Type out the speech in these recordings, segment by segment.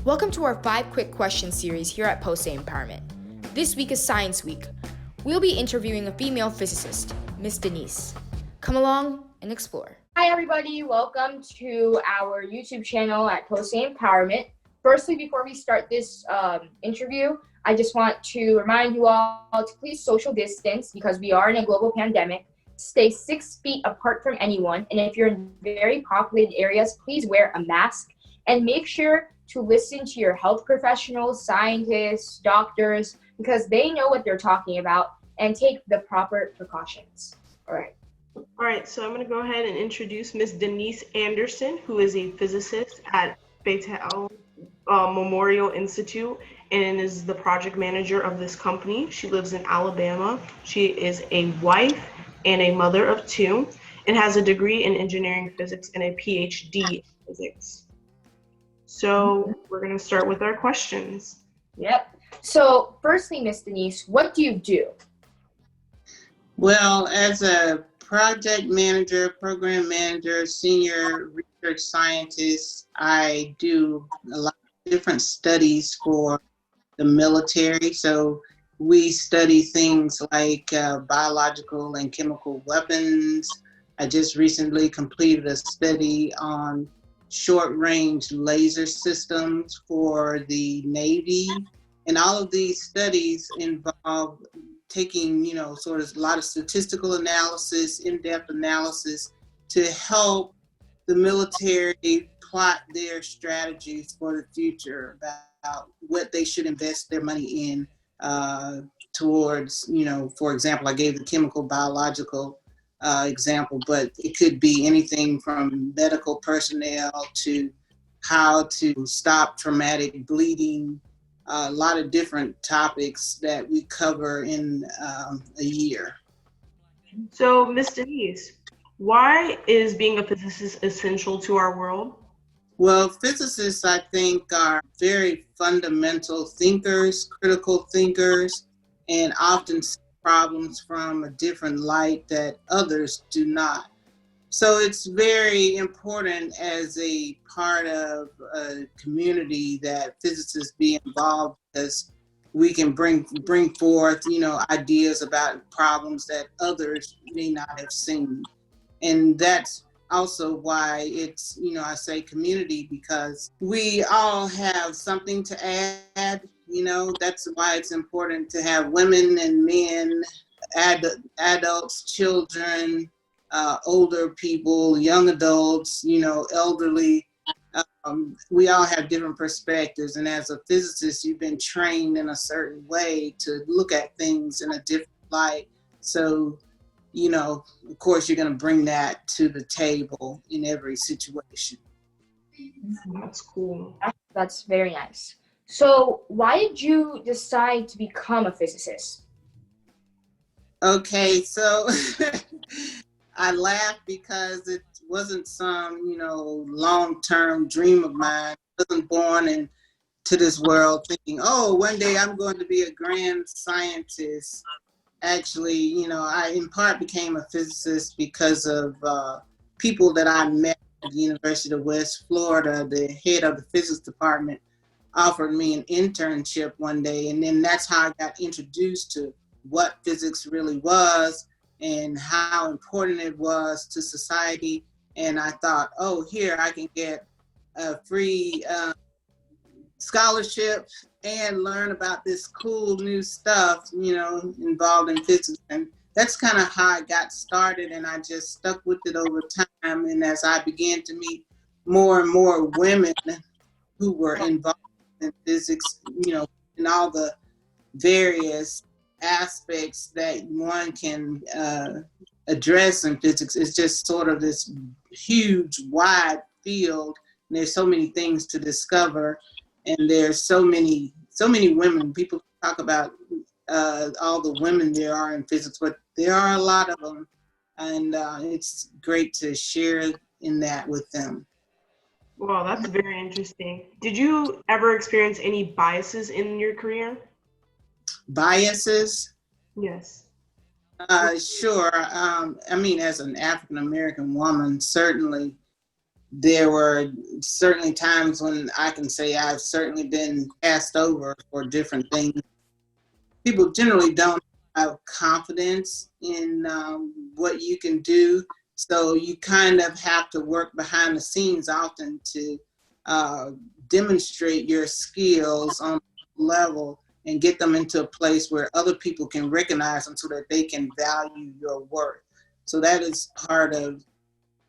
Welcome to our 5 quick questions series here at Posse Empowerment. This week is Science Week. We'll be interviewing a female physicist, Miss Denise. Come along and explore. Hi everybody, welcome to our YouTube channel at Posse Empowerment. Firstly, before we start this interview, I just want to remind you all to please social distance because we are in a global pandemic. Stay 6 feet apart from anyone, and if you're in very populated areas, please wear a mask and make sure to listen to your health professionals, scientists, doctors, because they know what they're talking about, and take the proper precautions. All right, so I'm going to go ahead and introduce Miss Denise Anderson, who is a physicist at Bethel Memorial Institute and is the project manager of this company. She lives in Alabama. She is a wife and a mother of 2 and has a degree in engineering physics and a PhD in physics. So we're going to start with our questions. Yep. So firstly, Miss Denise, what do you do? Well, as a project manager, program manager, senior research scientist, I do a lot of different studies for the military. So we study things like biological and chemical weapons. I just recently completed a study on short-range laser systems for the Navy. And all of these studies involve taking, sort of a lot of statistical analysis, in-depth analysis to help the military plot their strategies for the future about what they should invest their money in towards, for example, I gave the chemical, biological example, but it could be anything from medical personnel to how to stop traumatic bleeding, a lot of different topics that we cover in a year. So, Ms. Denise, why is being a physicist essential to our world? Well, physicists, I think, are very fundamental thinkers, critical thinkers, and often see problems from a different light that others do not. So it's very important as a part of a community that physicists be involved, because we can bring forth, ideas about problems that others may not have seen. And that's also why it's, I say community, because we all have something to add. That's why it's important to have women and men, adults, children, older people, young adults, elderly. We all have different perspectives. And as a physicist, you've been trained in a certain way to look at things in a different light. So, of course, you're going to bring that to the table in every situation. That's cool. That's very nice. So why did you decide to become a physicist? Okay, so I laugh because it wasn't some, long-term dream of mine. I wasn't born into this world thinking, oh, one day I'm going to be a grand scientist. Actually, I in part became a physicist because of people that I met at the University of West Florida. The head of the physics department offered me an internship one day, and then that's how I got introduced to what physics really was and how important it was to society. And I thought, oh, here I can get a free scholarship and learn about this cool new stuff, involved in physics. And that's kind of how I got started, and I just stuck with it over time. And as I began to meet more and more women who were involved in physics, in all the various aspects that one can address in physics, it's just sort of this huge, wide field. And there's so many things to discover, and there's so many women. People talk about all the women there are in physics, but there are a lot of them, and it's great to share in that with them. Wow, that's very interesting. Did you ever experience any biases in your career? Biases? Yes. Sure. As an African American woman, certainly there were certainly times when I can say I've certainly been passed over for different things. People generally don't have confidence in what you can do, so you kind of have to work behind the scenes often to demonstrate your skills on a level and get them into a place where other people can recognize them so that they can value your work. So that is part of,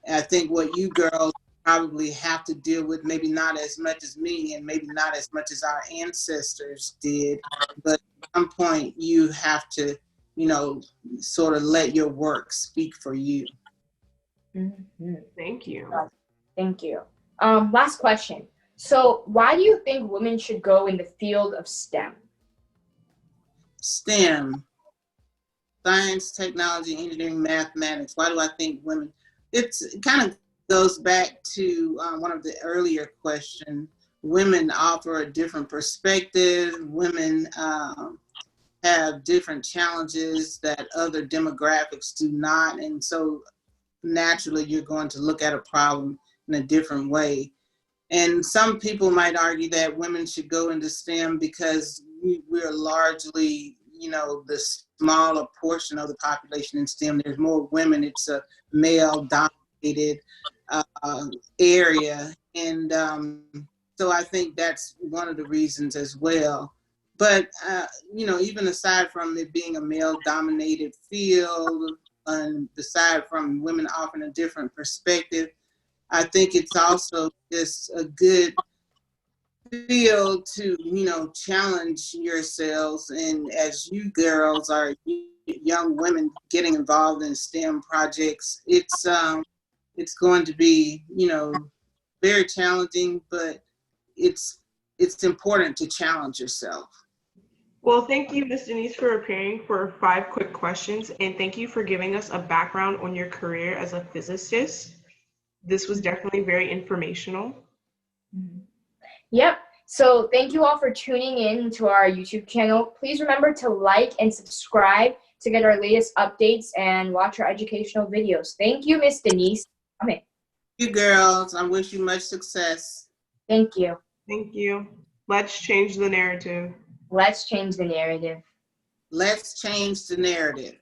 I think, what you girls probably have to deal with, maybe not as much as me and maybe not as much as our ancestors did, but at some point you have to, sort of let your work speak for you. Mm-hmm. Thank you. Thank you. Last question. So why do you think women should go in the field of STEM? STEM, science, technology, engineering, mathematics. Why do I think women? It kind of goes back to one of the earlier questions. Women offer a different perspective. Women have different challenges that other demographics do not. And so naturally, you're going to look at a problem in a different way. And some people might argue that women should go into STEM because we're largely, the smaller portion of the population in STEM. There's more women. It's a male-dominated area. And so I think that's one of the reasons as well. But, even aside from it being a male-dominated field, and aside from women offering a different perspective, I think it's also just a good field to, challenge yourselves. And as you girls are young women getting involved in STEM projects, it's going to be, very challenging, but it's important to challenge yourself. Well, thank you, Ms. Denise, for appearing for 5 quick questions, and thank you for giving us a background on your career as a physicist. This was definitely very informational. Yep. So thank you all for tuning in to our YouTube channel. Please remember to like and subscribe to get our latest updates and watch our educational videos. Thank you, Miss Denise. Come in. You girls, I wish you much success. Thank you. Thank you. Let's change the narrative. Let's change the narrative. Let's change the narrative.